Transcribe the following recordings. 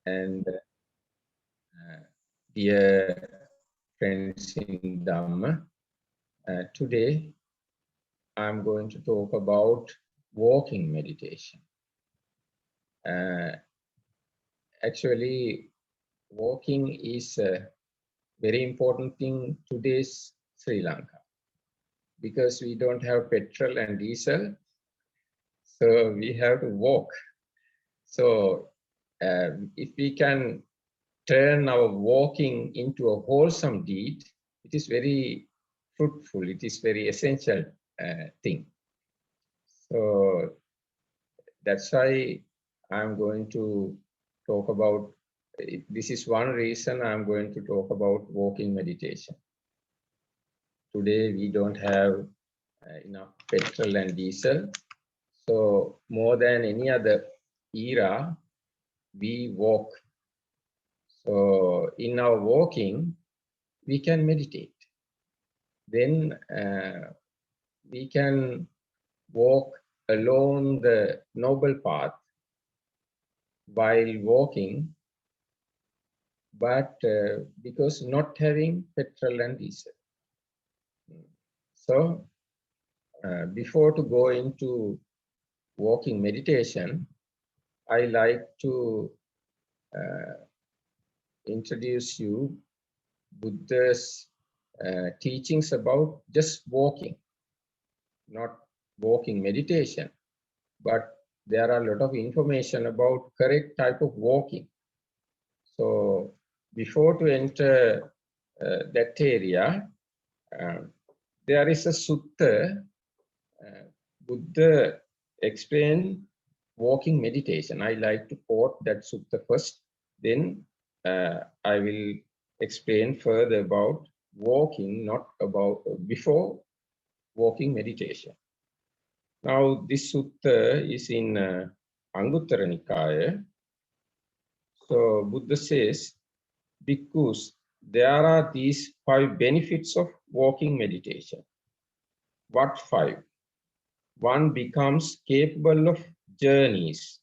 and dear friends in Dhamma. Today I'm going to talk about walking meditation. Actually, walking is a very important thing today's Sri Lanka because we don't have petrol and diesel, so we have to walk. So if we can turn our walking into a wholesome deed, it is very fruitful, it is very essential thing. So that's why I'm going to talk about, this is one reason I'm going to talk about walking meditation. Today we don't have enough petrol and diesel, so more than any other era, we walk. So in our walking, we can meditate. Then we can walk along the noble path while walking, but because not having petrol and diesel. So before to go into walking meditation, I like to introduce you Buddha's teachings about just walking, not walking meditation, but there are a lot of information about correct type of walking. So before to enter that area, there is a sutta. Buddha explained walking meditation. I like to quote that sutta first, then I will explain further about walking, not about before walking meditation. Now this sutta is in Anguttara Nikaya. So Buddha says, bhikkhus, there are these 5 benefits of walking meditation. What 5? One becomes capable of journeys.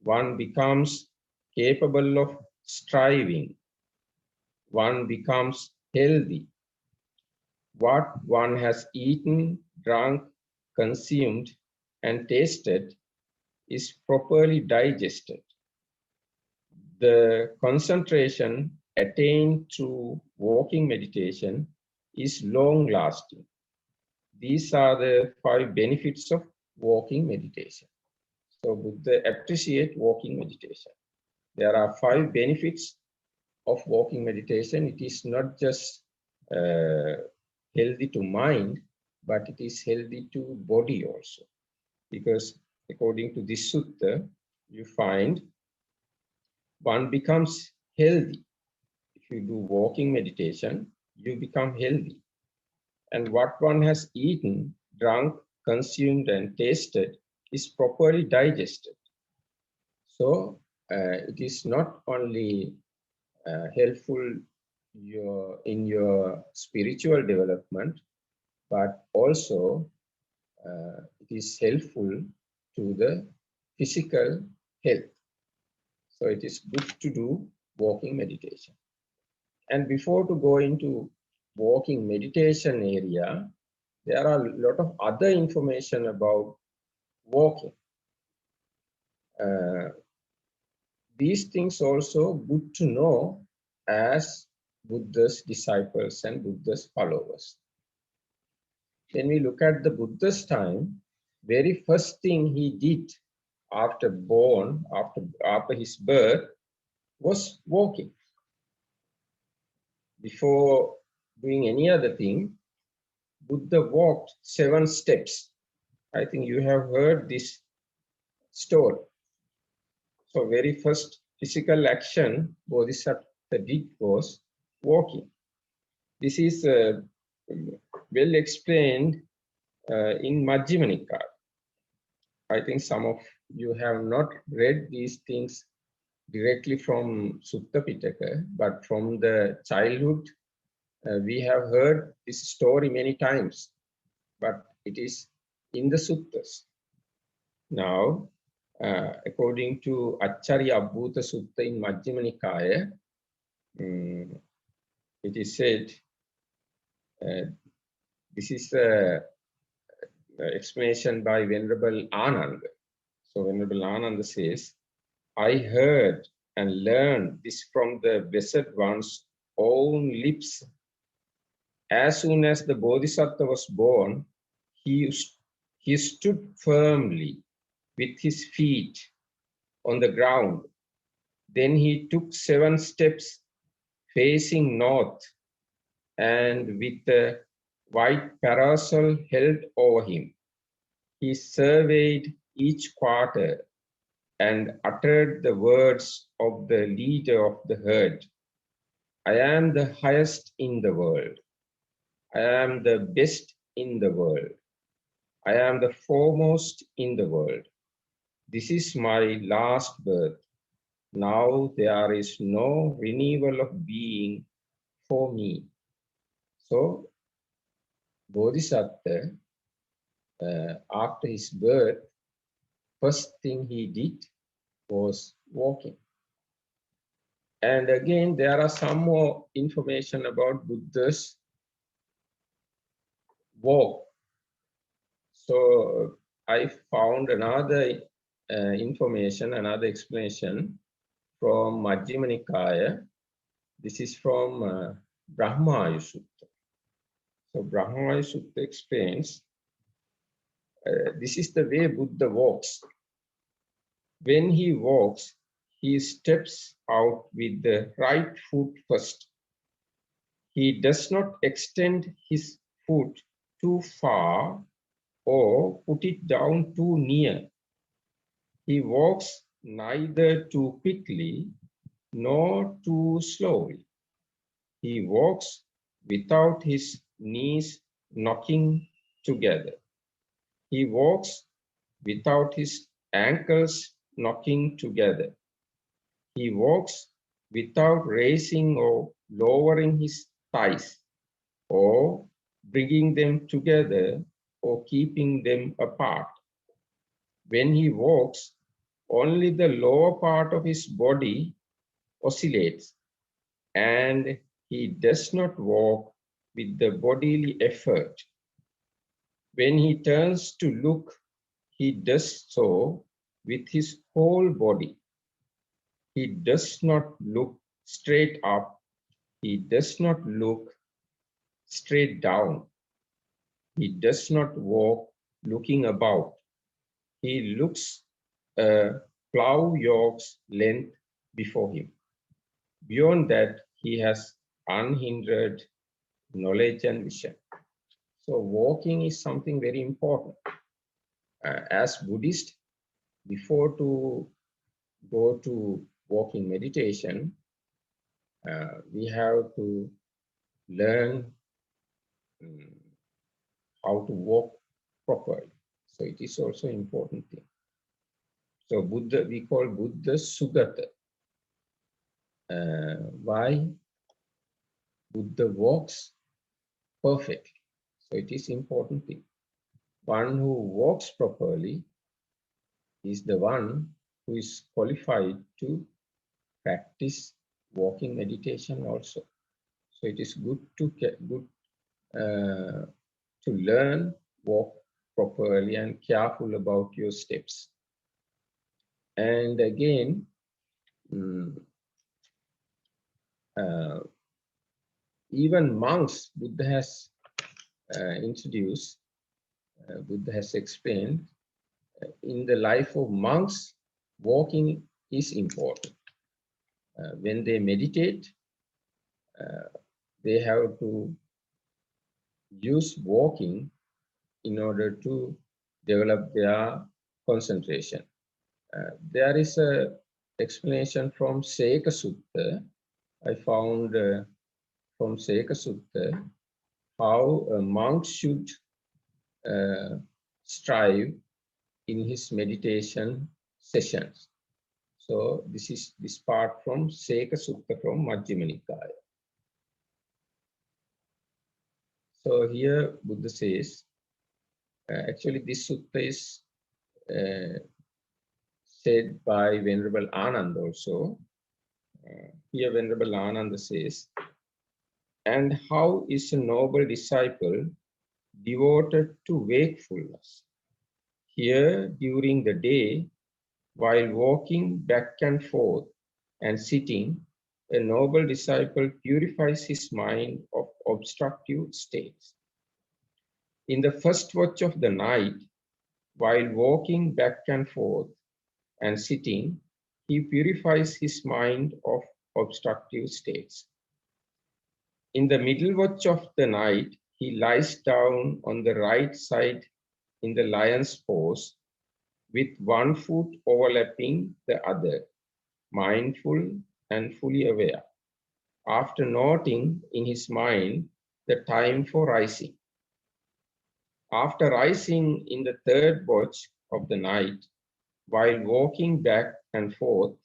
One becomes capable of striving. One becomes healthy. What one has eaten, drunk, consumed, and tasted is properly digested. The concentration attained through walking meditation is long-lasting. These are the 5 benefits of walking meditation. So Buddha appreciates walking meditation. There are 5 benefits of walking meditation. It is not just healthy to mind, but it is healthy to body also. Because according to this sutta, you find one becomes healthy. If you do walking meditation, you become healthy. And what one has eaten, drunk, consumed, and tasted is properly digested. So it is not only helpful in your spiritual development, but also it is helpful to the physical health. So it is good to do walking meditation. And before to go into walking meditation area, there are a lot of other information about walking. These things also good to know as Buddha's disciples and Buddha's followers. When we look at the Buddha's time, very first thing he did after his birth was walking. Before doing any other thing, Buddha walked 7 steps. I think you have heard this story. So very first physical action Bodhisattva did was walking. This is well explained in Majjhima Nikaya. I think some of you have not read these things directly from Sutta Pitaka, but from the childhood, we have heard this story many times, but it is in the suttas. Now, according to Acharya Abhuta Sutta in Majjhima Nikaya, it is said, this is a explanation by Venerable Ananda. So Venerable Ananda says, I heard and learned this from the Blessed One's own lips. As soon as the Bodhisattva was born, he stood firmly with his feet on the ground. Then he took 7 steps facing north, and with a white parasol held over him, he surveyed each quarter and uttered the words of the leader of the herd. I am the highest in the world. I am the best in the world. I am the foremost in the world. This is my last birth. Now there is no renewal of being for me. So, Bodhisattva, after his birth, first thing he did was walking. And again, there are some more information about Buddha's walk. So I found another information, another explanation from Majjhima Nikaya. This is from Brahmaya Sutta. So Brahmaya Sutta explains, this is the way Buddha walks. When he walks, he steps out with the right foot first. He does not extend his foot too far or put it down too near. He walks neither too quickly nor too slowly. He walks without his knees knocking together. He walks without his ankles knocking together. He walks without raising or lowering his thighs, or bringing them together or keeping them apart. When he walks, only the lower part of his body oscillates, and he does not walk with the bodily effort. When he turns to look, he does so with his whole body. He does not look straight up. He does not look straight down. He does not walk looking about. He looks a plough yoke's length before him. Beyond that, he has unhindered knowledge and vision. So walking is something very important. As Buddhist, before to go to walking meditation, we have to learn how to walk properly. So it is also an important thing. So Buddha, we call Buddha Sugata. Why? Buddha walks perfectly. So it is important thing. One who walks properly is the one who is qualified to practice walking meditation also. So it is good to learn walk properly and careful about your steps. And again, even monks, Buddha has introduced, Buddha has explained, in the life of monks, walking is important. When they meditate, they have to use walking in order to develop their concentration. There is a explanation from Seka Sutta. I found from Seka Sutta how a monk should strive in his meditation sessions. So this is this part from Seka Sutta from Majjhima Nikaya. So here Buddha says, actually this sutta is said by Venerable Anand also. Here Venerable Ananda says, and how is a noble disciple devoted to wakefulness? Here during the day, while walking back and forth and sitting, a noble disciple purifies his mind of obstructive states. In the first watch of the night, while walking back and forth and sitting, he purifies his mind of obstructive states. In the middle watch of the night, he lies down on the right side in the lion's pose, with one foot overlapping the other, mindful and fully aware, after noting in his mind the time for rising. After rising in the third watch of the night, while walking back and forth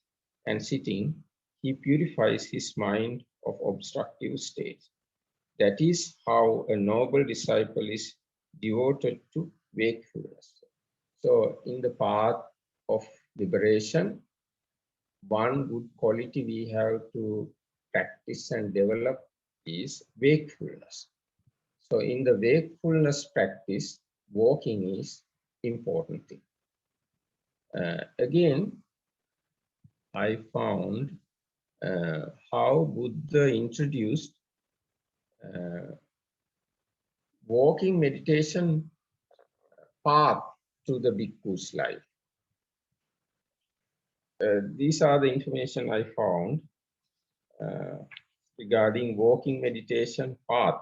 and sitting, he purifies his mind of obstructive states. That is how a noble disciple is devoted to wakefulness. So in the path of liberation, one good quality we have to practice and develop is wakefulness. So in the wakefulness practice, walking is important thing. Again, I found how Buddha introduced walking meditation path to the bhikkhu's life. These are the information I found regarding walking meditation path.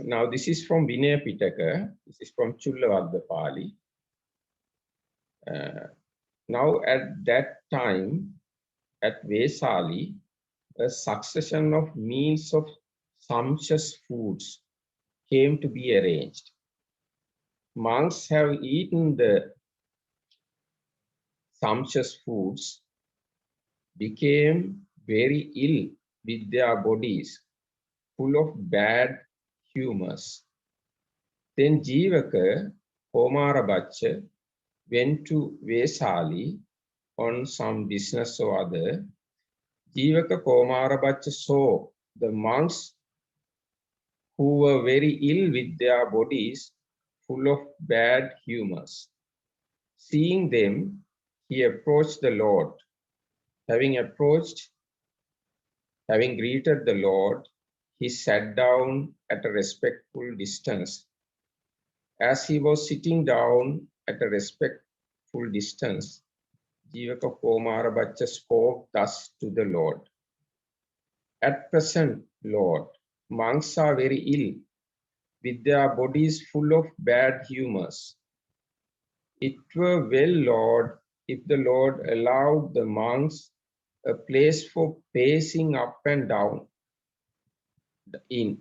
Now, this is from Vinaya Pitaka. This is from Chullavagga Pali. Now, at that time, at Vesali, a succession of meals of sumptuous foods came to be arranged. Monks have eaten the sumptuous foods, became very ill with their bodies, full of bad humors. Then Jivaka Komarabhacha went to Vesali on some business or other. Jivaka Komarabhacha saw the monks who were very ill with their bodies, full of bad humors. Seeing them, he approached the Lord. Having greeted the Lord, he sat down at a respectful distance. As he was sitting down at a respectful distance, Jivaka Komarabhacha spoke thus to the Lord. At present, Lord, monks are very ill, with their bodies full of bad humors. It were well, Lord, if the Lord allowed the monks a place for pacing up and down in,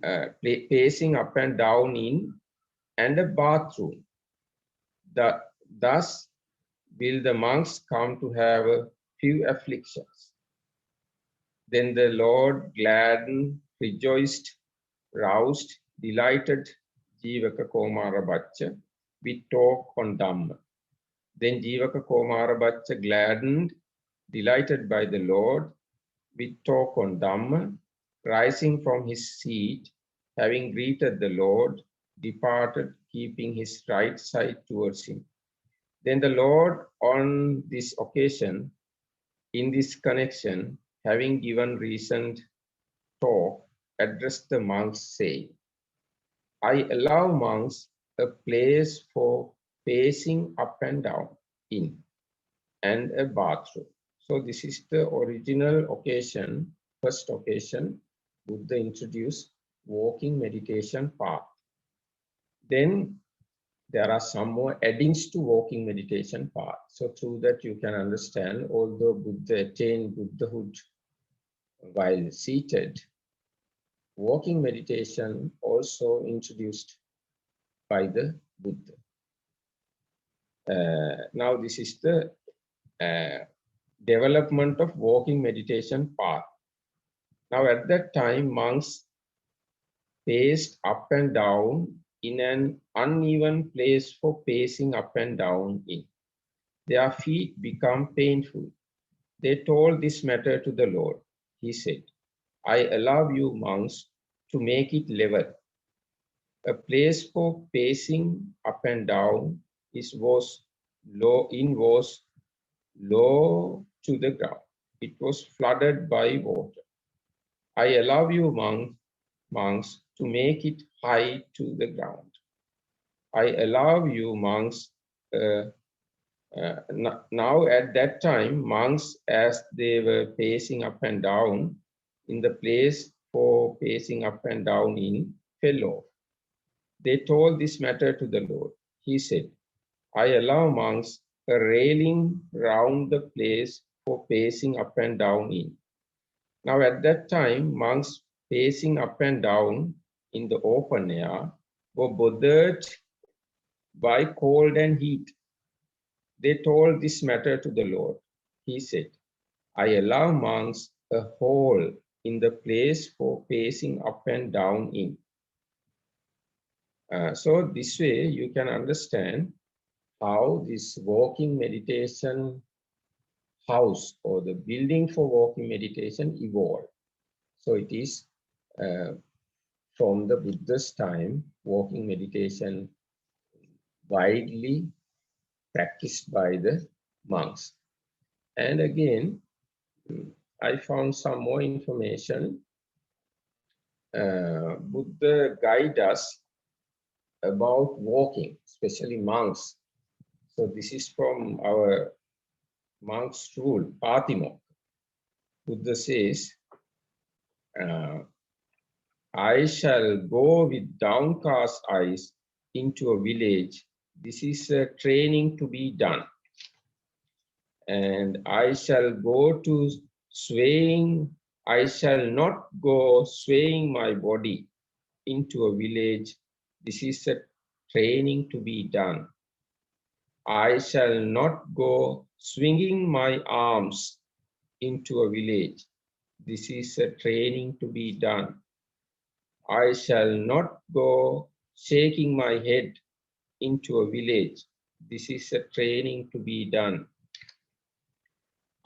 and a bathroom. Thus will the monks come to have a few afflictions. Then the Lord gladdened, rejoiced, roused, delighted Jivaka Komarabhacha with talk on Dhamma. Then Jivaka Komarabhacha gladdened, delighted by the Lord, with talk on Dhamma, rising from his seat, having greeted the Lord, departed, keeping his right side towards him. Then the Lord, on this occasion, in this connection, having given recent talk, addressed the monks, saying, I allow monks a place for pacing up and down in and a bathroom. So this is the original occasion, first occasion, Buddha introduced walking meditation path. Then there are some more addings to walking meditation path. So through that you can understand, although Buddha attained Buddhahood while seated, walking meditation also introduced by the Buddha. Now this is the development of walking meditation path. Now at that time, monks paced up and down in an uneven place for pacing up and down in. their feet become painful. They told this matter to the Lord. He said, I allow you monks to make it level. A place for pacing up and down was low to the ground. It was flooded by water. I allow you monks to make it high to the ground. I allow you monks. Now at that time, monks, as they were pacing up and down in the place for pacing up and down in, fell off. They told this matter to the Lord. He said, I allow monks a railing round the place for pacing up and down in. Now at that time, monks pacing up and down in the open air were bothered by cold and heat. They told this matter to the Lord. He said, I allow monks a hole in the place for pacing up and down in. So this way you can understand how this walking meditation house or the building for walking meditation evolved. So it is from the Buddha's time, walking meditation widely practiced by the monks. And again, I found some more information. Buddha guides us about walking, especially monks. So this is from our monk's rule, Patimokkha. Buddha says, I shall go with downcast eyes into a village. This is a training to be done. And I shall go to swaying, I shall not go swaying my body into a village. This is a training to be done. I shall not go swinging my arms into a village. This is a training to be done. I shall not go shaking my head into a village. This is a training to be done.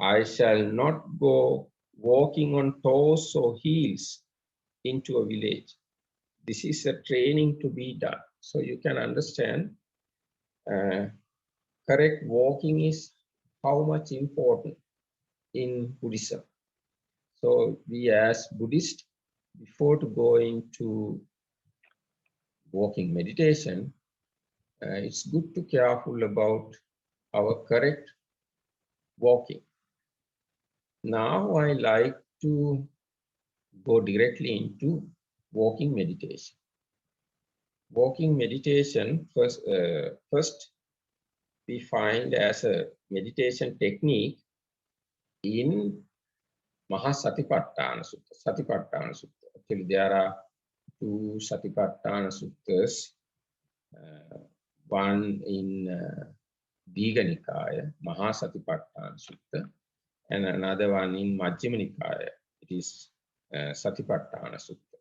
I shall not go walking on toes or heels into a village. This is a training to be done. So you can understand correct walking is how much important in Buddhism. So we as Buddhists, before to go into walking meditation, it's good to careful about our correct walking. Now I like to go directly into walking meditation. Walking meditation first we find as a meditation technique in Mahasatipatthana Sutta, Satipatthana Sutta. Actually, there are two Satipatthana Suttas, one in Digha Nikaya, Mahasatipatthana Sutta, and another one in Majjhima Nikaya. It is Satipatthana Sutta.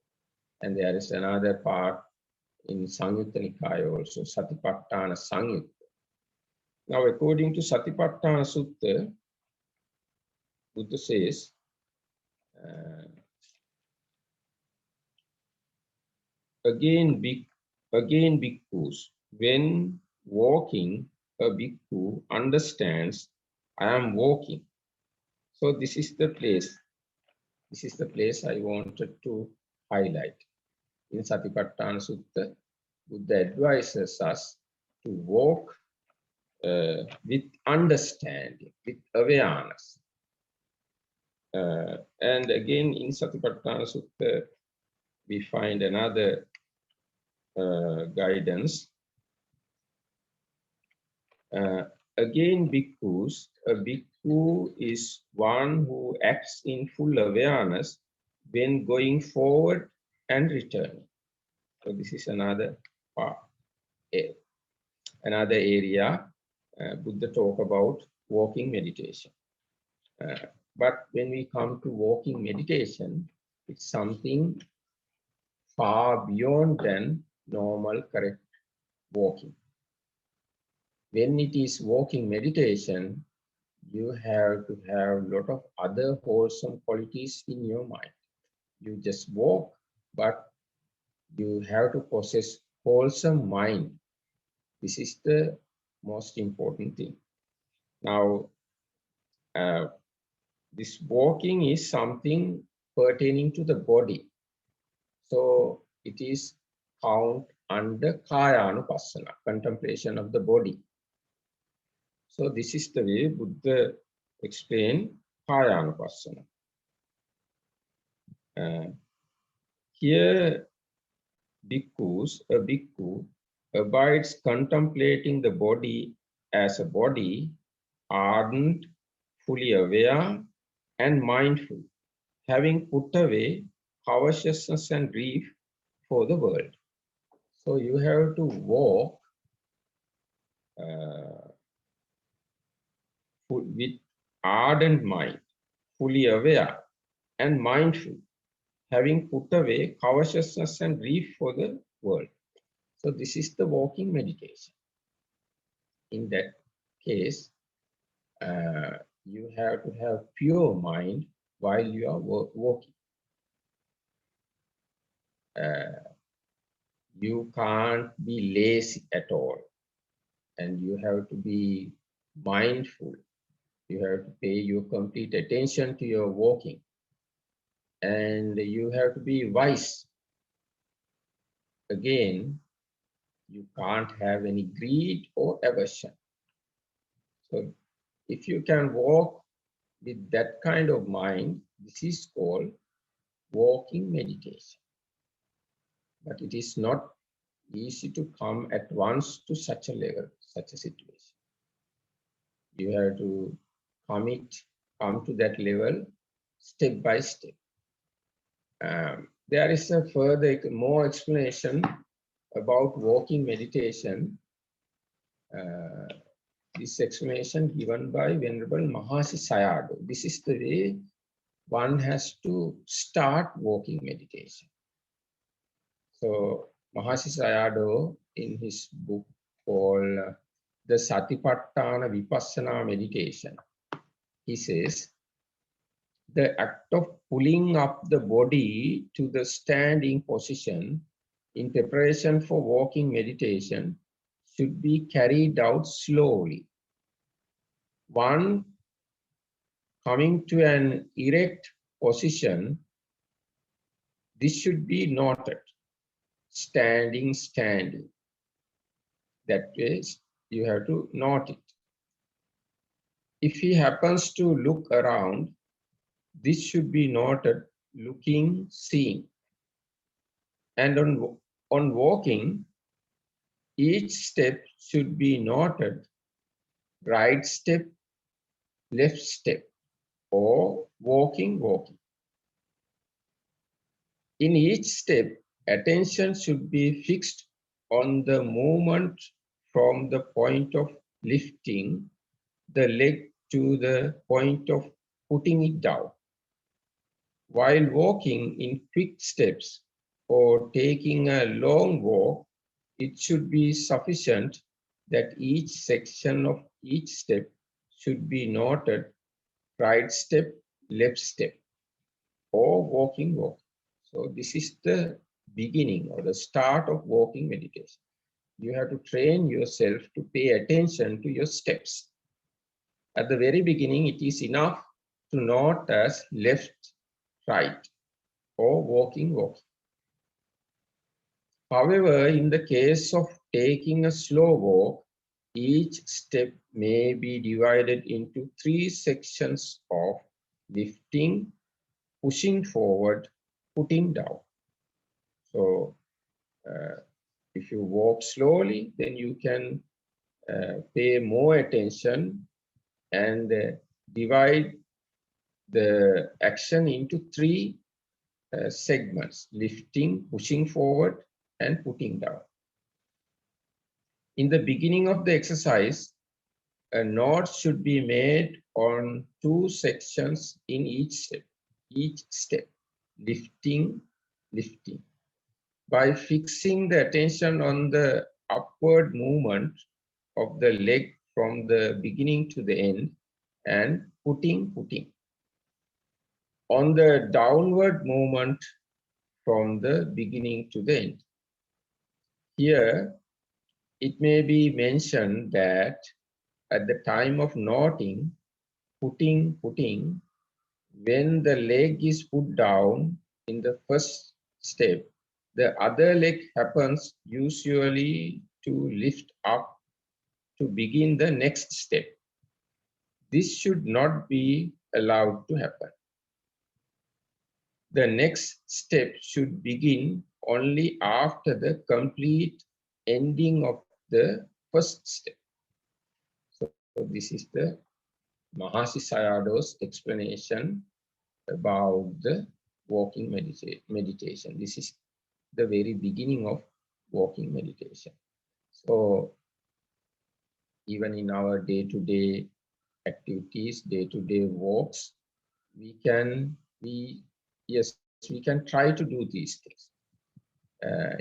And there is another part in Samyutta Nikaya also, Satipatthana Samyutta. Now, according to Satipatthana Sutta, Buddha says, again, bhikkhus, when walking, a bhikkhu understands, I am walking. So this is the place. This is the place I wanted to highlight. In Satipatthana Sutta, Buddha advises us to walk with understanding, with awareness. And again, in Satipatthana Sutta, we find another guidance. Again, bhikkhus, a bhikkhu is one who acts in full awareness when going forward and returning. So this is another part, another area Buddha talk about walking meditation. But when we come to walking meditation, it's something far beyond than normal correct walking. when it is walking meditation, you have to have a lot of other wholesome qualities in your mind. You just walk, but you have to possess wholesome mind. This is the most important thing. Now, uh, this walking is something pertaining to the body. So it is count under Kayanupassana, contemplation of the body. So this is the way Buddha explained Kayanupassana. Here, a bhikkhu abides contemplating the body as a body, ardent, fully aware, and mindful, having put away covetousness and grief for the world. So you have to walk with ardent mind, fully aware and mindful, having put away covetousness and grief for the world. So this is the walking meditation. In that case, you have to have pure mind while you are walking. You can't be lazy at all, and you have to be mindful. You have to pay your complete attention to your walking, and you have to be wise. Again, you can't have any greed or aversion. So if you can walk with that kind of mind, this is called walking meditation. But it is not easy to come at once to such a level, such a situation. You have to come to that level step by step. There is a further, more explanation about walking meditation. This explanation given by Venerable Mahasi Sayadaw. This is the way one has to start walking meditation. So Mahasi Sayadaw, in his book called The Satipatthana Vipassana Meditation, he says, the act of pulling up the body to the standing position in preparation for walking meditation should be carried out slowly. One coming to an erect position, this should be noted. Standing, standing. That way, you have to note it. If he happens to look around, this should be noted, looking, seeing. And on walking, each step should be noted, right step, left step, or walking, walking. In each step, attention should be fixed on the movement from the point of lifting the leg to the point of putting it down. While walking in quick steps or taking a long walk, it should be sufficient that each section of each step should be noted, right step, left step, or walking, walk. So this is the beginning or the start of walking meditation. You have to train yourself to pay attention to your steps. At the very beginning, it is enough to note as left, right, or walking, walking. However, in the case of taking a slow walk, each step may be divided into 3 sections of lifting, pushing forward, putting down. So if you walk slowly, then you can pay more attention and divide the action into 3 segments: lifting, pushing forward, and putting down. In the beginning of the exercise, a note should be made on 2 sections in each step, lifting, lifting. By fixing the attention on the upward movement, of the leg from the beginning to the end and putting. On the downward movement from the beginning to the end. Here, it may be mentioned that at the time of knotting, putting, when the leg is put down in the first step, the other leg happens usually to lift up to begin the next step. This should not be allowed to happen. The next step should begin only after the complete ending of the first step. So this is the Mahasi Sayadaw's explanation about the walking meditation. This is the very beginning of walking meditation. So even in our day-to-day activities, day-to-day walks, we can try to do these things.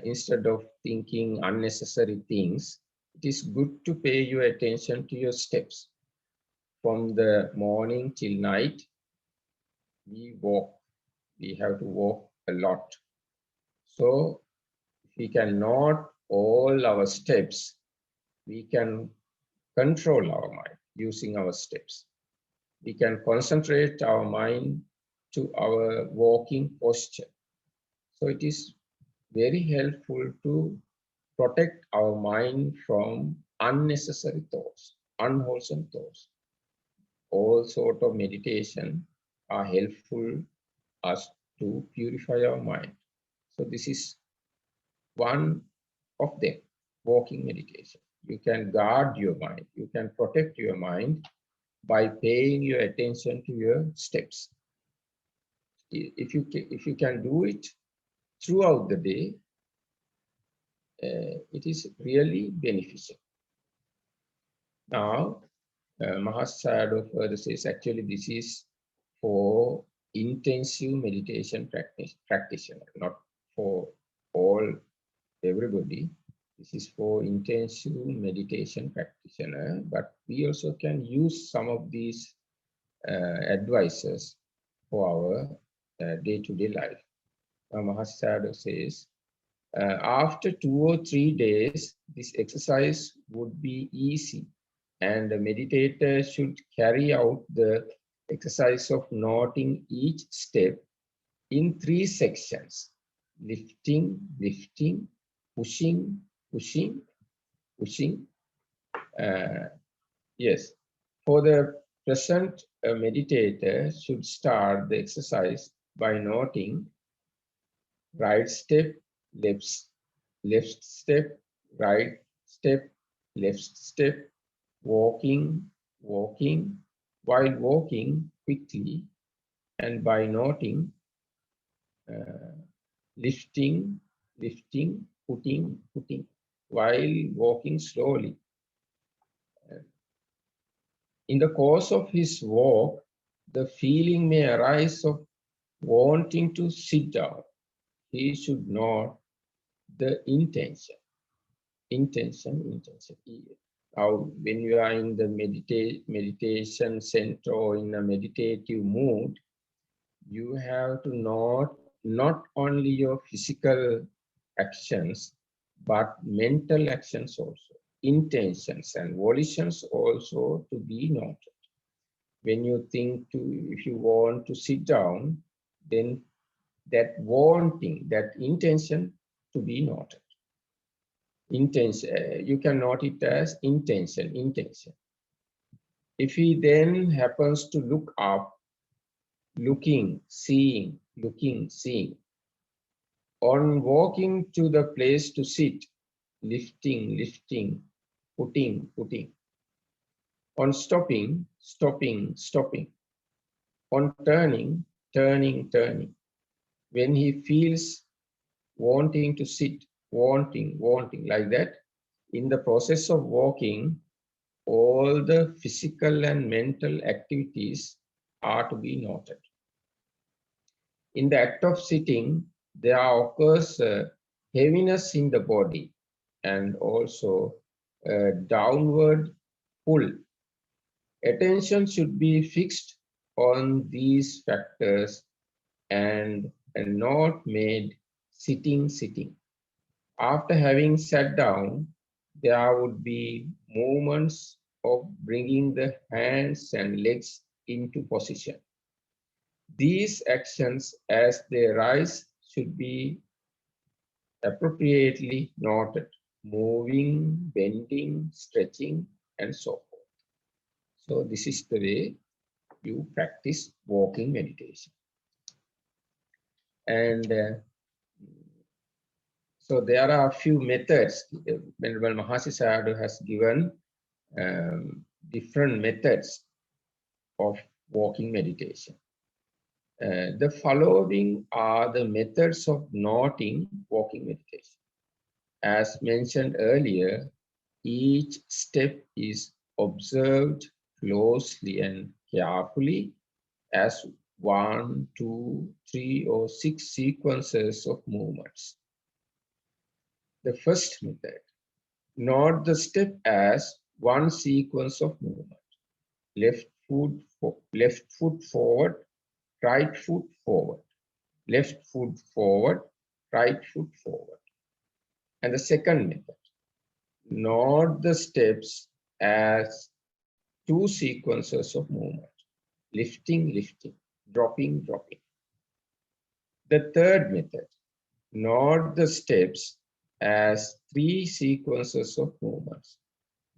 Instead of thinking unnecessary things, it is good to pay your attention to your steps. From the morning till night, we walk. We have to walk a lot. So if we can note all our steps, we can control our mind using our steps. We can concentrate our mind to our walking posture. So it is very helpful to protect our mind from unnecessary thoughts, unwholesome thoughts. All sort of meditation are helpful us to purify our mind. So this is one of them, walking meditation. You can guard your mind, you can protect your mind by paying your attention to your steps. If you can do it throughout the day, it is really beneficial. Now, Mahasayadaw further says, actually this is for intensive meditation practitioner, not for everybody. This is for intensive meditation practitioner, but we also can use some of these advices for our day-to-day life. Mahasayadaw says, after 2 or 3 days, this exercise would be easy, and the meditator should carry out the exercise of noting each step in 3 sections: lifting, pushing. Yes, for the present, a meditator should start the exercise by noting right step, left step, right step, left step, walking, while walking quickly, and by noting lifting, putting, while walking slowly. In the course of his walk, the feeling may arise of wanting to sit down. He should note the intention. Now, when you are in the meditation center or in a meditative mood, you have to note not only your physical actions, but mental actions also, intentions and volitions also to be noted. When you think if you want to sit down, then that wanting, that intention to be noted. Intention, you can note it as intention. If he then happens to look up, looking, seeing, on walking to the place to sit, lifting, putting, on stopping, on turning, when he feels wanting to sit, wanting, like that, in the process of walking, all the physical and mental activities are to be noted. In the act of sitting, there occurs heaviness in the body and also downward pull. Attention should be fixed on these factors and not made sitting. After having sat down, there would be movements of bringing the hands and legs into position. These actions as they rise should be appropriately noted, moving, bending, stretching, and so forth. So this is the way you practice walking meditation. And so there are a few methods. Venerable Mahasi Sayadaw has given different methods of walking meditation. The following are the methods of noting walking meditation. As mentioned earlier, each step is observed closely and carefully as 1, 2, 3, or 6 sequences of movements. The first method, note the step as one sequence of movement. Left foot forward, right foot forward. Left foot forward, right foot forward. And the second method, note the steps as 2 sequences of movement. Lifting, lifting, dropping, dropping. The third method, note the steps as 3 sequences of movements.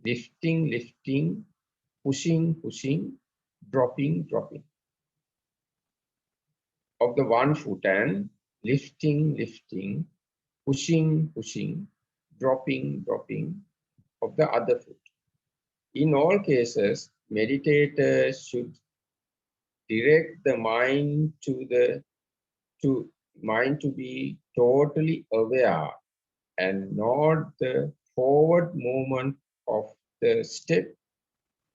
Lifting, lifting, pushing, pushing, dropping, dropping. Of the one foot, and lifting, lifting, pushing, pushing, dropping, dropping of the other foot. In all cases, meditators should direct the mind to be totally aware and not the forward movement of the step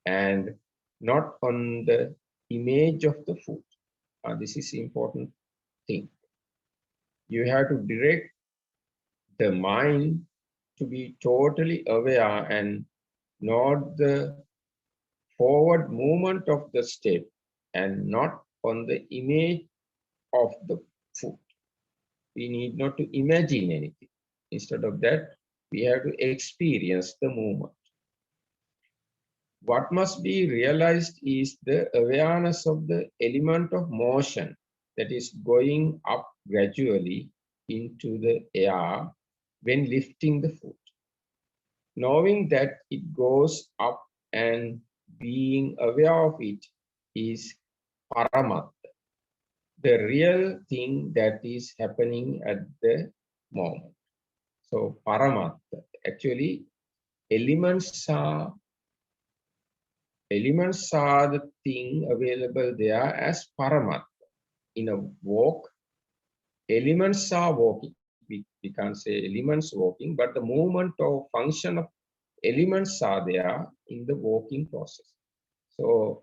and not on the image of the foot. This is important thing. You have to direct the mind to be totally aware and not the forward movement of the step and not on the image of the foot. We need not to imagine anything. Instead of that, we have to experience the movement. What must be realized is the awareness of the element of motion that is going up gradually into the air when lifting the foot. Knowing that it goes up and being aware of it is paramatta, the real thing that is happening at the moment. So paramatta, actually elements are the thing available there as paramatta. In a walk, elements are walking. We can't say elements walking, but the movement or function of elements are there in the walking process. So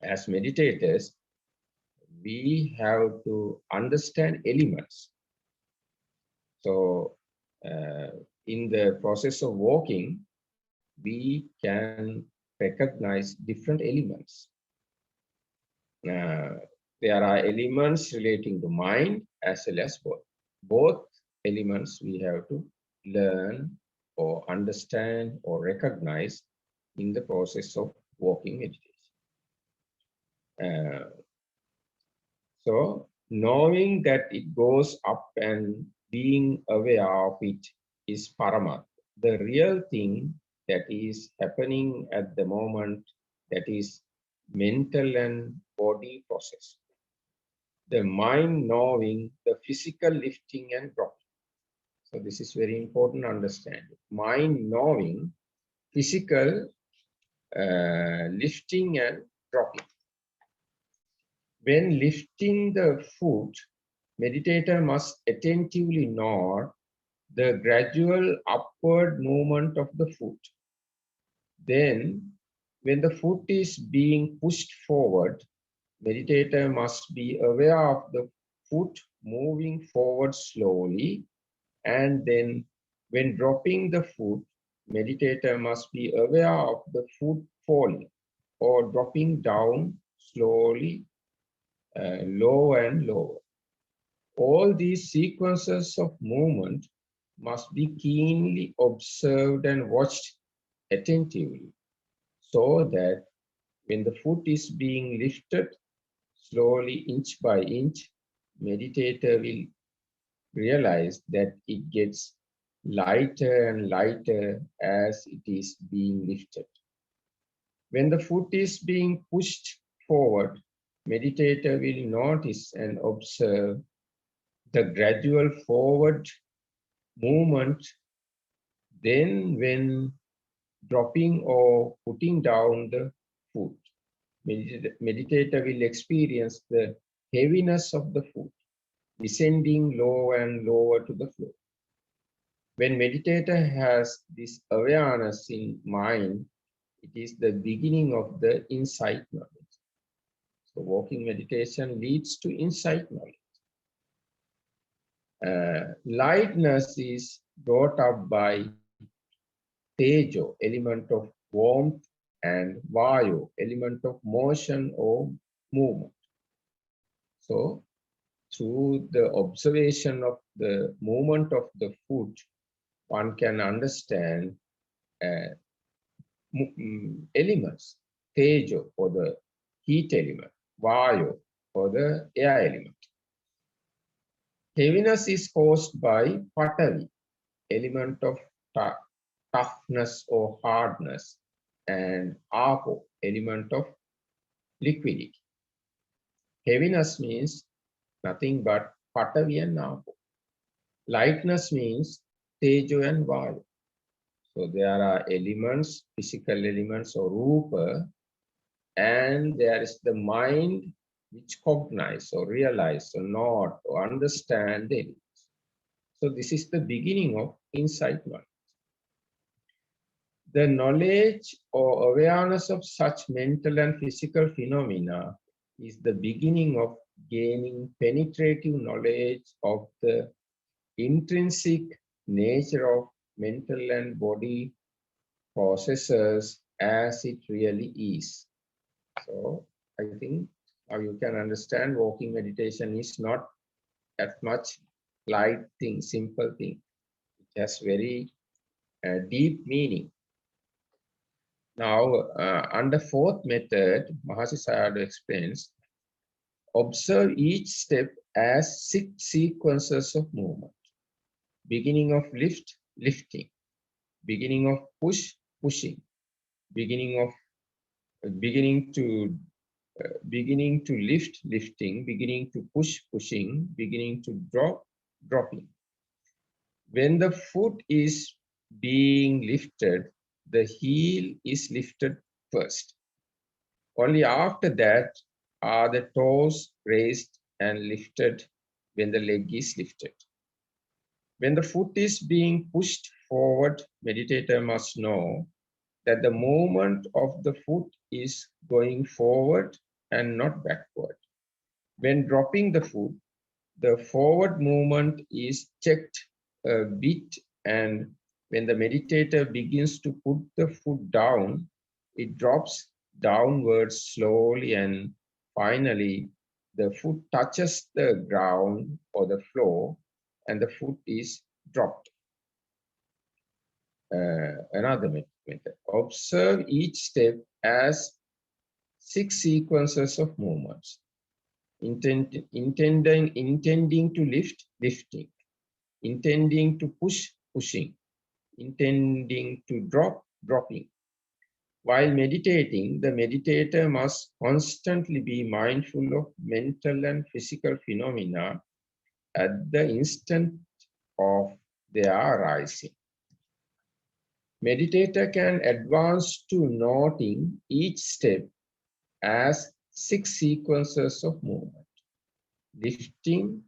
as meditators, we have to understand elements. So in the process of walking, we can recognize different elements. There are elements relating to mind as well as body. Both elements we have to learn or understand or recognize in the process of walking meditation. So knowing that it goes up and being aware of it is paramatta. The real thing that is happening at the moment, that is mental and body process. The mind knowing the physical lifting and dropping. So this is very important understanding. Mind knowing physical lifting and dropping. When lifting the foot, meditator must attentively note the gradual upward movement of the foot. Then, when the foot is being pushed forward, meditator must be aware of the foot moving forward slowly, and then when dropping the foot, meditator must be aware of the foot falling or dropping down slowly, lower and lower. All these sequences of movement must be keenly observed and watched attentively, so that when the foot is being lifted slowly, inch by inch, meditator will realize that it gets lighter and lighter as it is being lifted. When the foot is being pushed forward, meditator will notice and observe the gradual forward movement. Then when dropping or putting down the foot, meditator will experience the heaviness of the foot descending lower and lower to the floor. When meditator has this awareness in mind, it is the beginning of the insight knowledge. So walking meditation leads to insight knowledge. Lightness is brought up by Tejo, element of warmth, and Vayu, element of motion or movement. So through the observation of the movement of the foot, one can understand elements, Tejo for the heat element, Vayu for the air element. Heaviness is caused by Patavi, element of toughness or hardness, and Apo, element of liquidity. Heaviness means nothing but Patavi and Apo. Lightness means Tejo and Vayu. So there are elements, physical elements or Rupa, and there is the mind which cognize or realize or note or understand the elements. So this is the beginning of insight knowledge. The knowledge or awareness of such mental and physical phenomena is the beginning of gaining penetrative knowledge of the intrinsic nature of mental and body processes as it really is. So I think now you can understand walking meditation is not that much light thing, simple thing. It has very deep meaning. Now, under fourth method, Mahasi Sayadaw explains, observe each step as 6 sequences of movement. Beginning of lift, lifting. Beginning of push, pushing. Beginning to lift, lifting. Beginning to push, pushing. Beginning to drop, dropping. When the foot is being lifted, the heel is lifted first. Only after that are the toes raised and lifted when the leg is lifted. When the foot is being pushed forward, meditator must know that the movement of the foot is going forward and not backward. When dropping the foot, the forward movement is checked a bit, and when the meditator begins to put the foot down, it drops downwards slowly, and finally the foot touches the ground or the floor and the foot is dropped. Another method. Observe each step as 6 sequences of movements. Intending to lift, lifting. Intending to push, pushing. Intending to drop, dropping. While meditating, the meditator must constantly be mindful of mental and physical phenomena at the instant of their arising. Meditator can advance to noting each step as 6 sequences of movement. Lifting,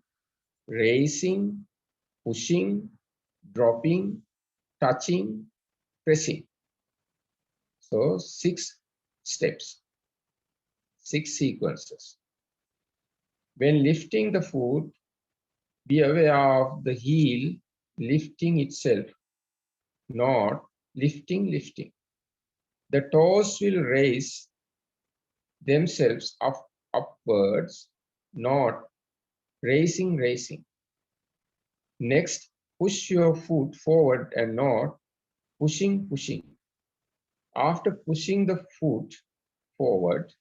raising, pushing, dropping, touching, pressing. So 6 steps, 6 sequences. When lifting the foot, be aware of the heel lifting itself, not lifting, lifting. The toes will raise themselves upwards, not raising, raising. Next, push your foot forward and not pushing, pushing. After pushing the foot forward,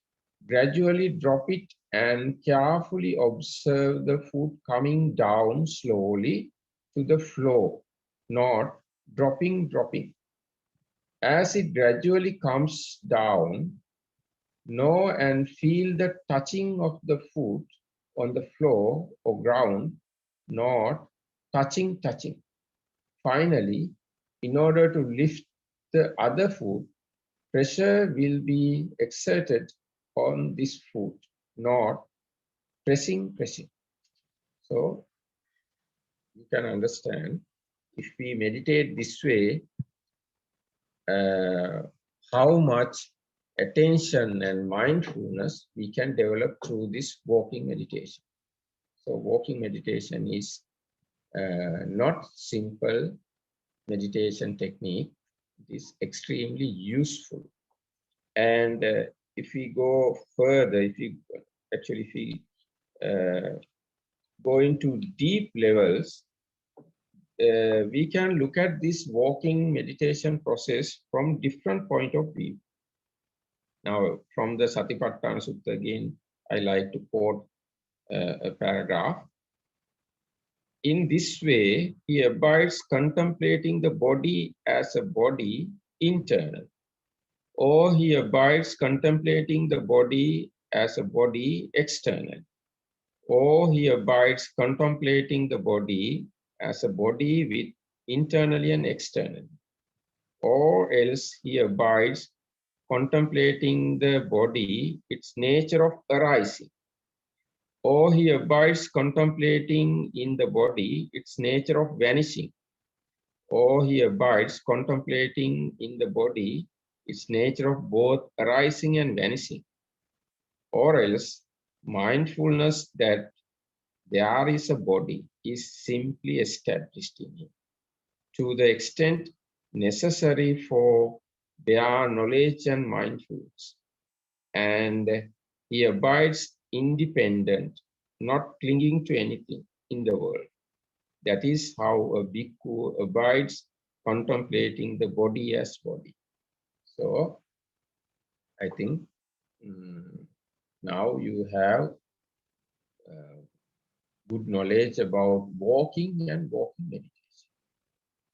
gradually drop it and carefully observe the foot coming down slowly to the floor, not dropping, dropping. As it gradually comes down, know and feel the touching of the foot on the floor or ground, not touching, touching. Finally, in order to lift the other foot, pressure will be exerted on this foot, not pressing, pressing. So you can understand, if we meditate this way, how much attention and mindfulness we can develop through this walking meditation. So walking meditation is not simple meditation technique. It is extremely useful. And if we go further, if we go into deep levels, we can look at this walking meditation process from different point of view. Now, from the Satipatthana Sutta again, I like to quote a paragraph. In this way, he abides contemplating the body as a body internal, or he abides contemplating the body as a body external, or he abides contemplating the body as a body with internally and externally, or else he abides contemplating the body, its nature of arising, or he abides contemplating in the body its nature of vanishing, or he abides contemplating in the body its nature of both arising and vanishing, or else mindfulness that there is a body is simply established in him to the extent necessary for their knowledge and mindfulness, and he abides independent, not clinging to anything in the world. That is how a bhikkhu abides contemplating the body as body. So I think now you have good knowledge about walking and walking meditation.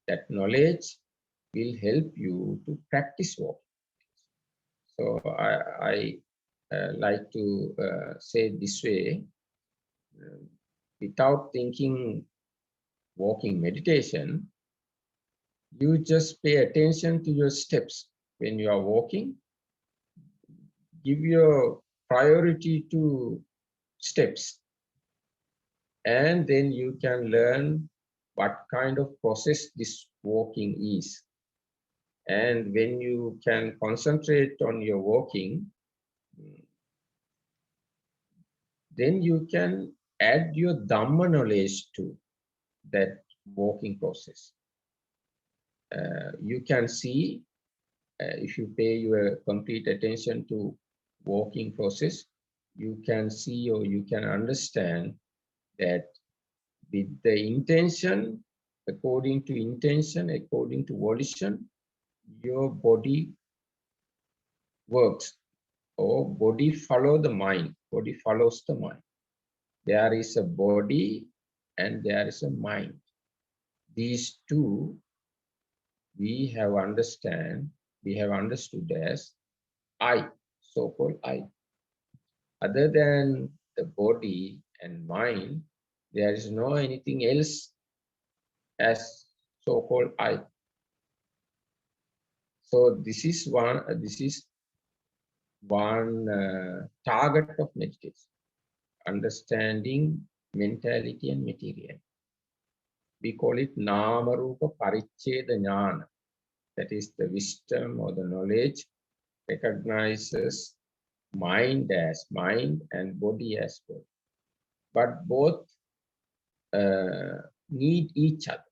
That knowledge will help you to practice walking. So I like to say this way, without thinking walking meditation, you just pay attention to your steps. When you are walking, give your priority to steps, and then you can learn what kind of process this walking is. And when you can concentrate on your walking, then you can add your Dhamma knowledge to that walking process. You can see, if you pay your complete attention to walking process, you can see or you can understand that with the intention, according to volition, your body works, or body follows the mind. There is a body and there is a mind. These two we have understood as I, so-called I. Other than the body and mind, there is no anything else as so-called I. So this is one target of meditation: understanding mentality and material. We call it Nama Rupa Paricheda Jnana. That is the wisdom or the knowledge recognizes mind as mind and body as body. But both need each other.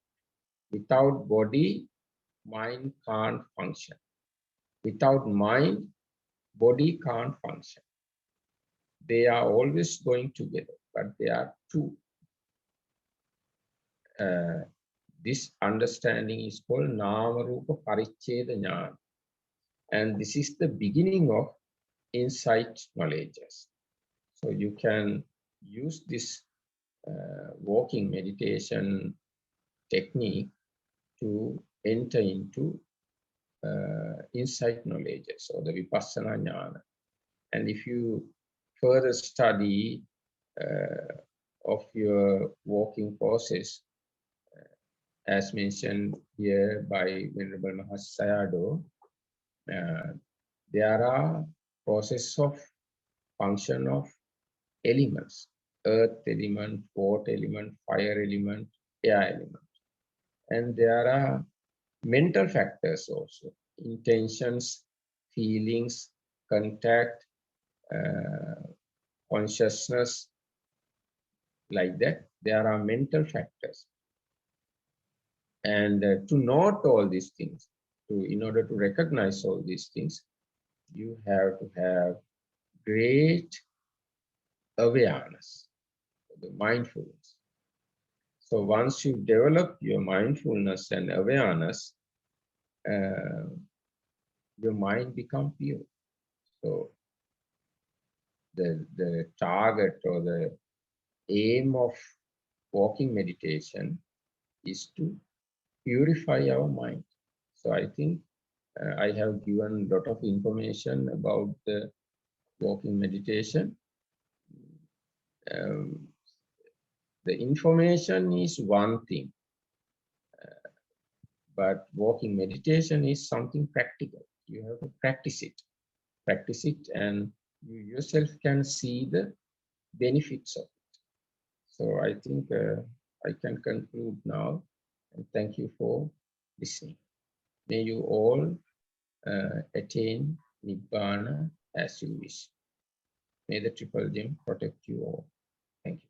Without body, mind can't function. Without mind, body can't function. They are always going together, but they are two. This understanding is called Nama Rupa Paricheda Jnana. And this is the beginning of insight knowledges. So you can use this walking meditation technique to enter into insight knowledges or the Vipassana Jnana. And if you further study of your walking process, as mentioned here by Venerable Mahasayado, there are process of function of elements, earth element, water element, fire element, air element. And there are mental factors also, intentions, feelings, contact, consciousness, like that. There are mental factors. And to note all these things, in order to recognize all these things, you have to have great awareness, the mindfulness. So once you develop your mindfulness and awareness, your mind becomes pure. So the target or the aim of walking meditation is to purify our mind. So I think I have given a lot of information about the walking meditation. The information is one thing, but walking meditation is something practical. You have to practice it, and you yourself can see the benefits of it. So I think I can conclude now, and thank you for listening. May you all attain Nibbana as you wish. May the Triple Gem protect you all. Thank you.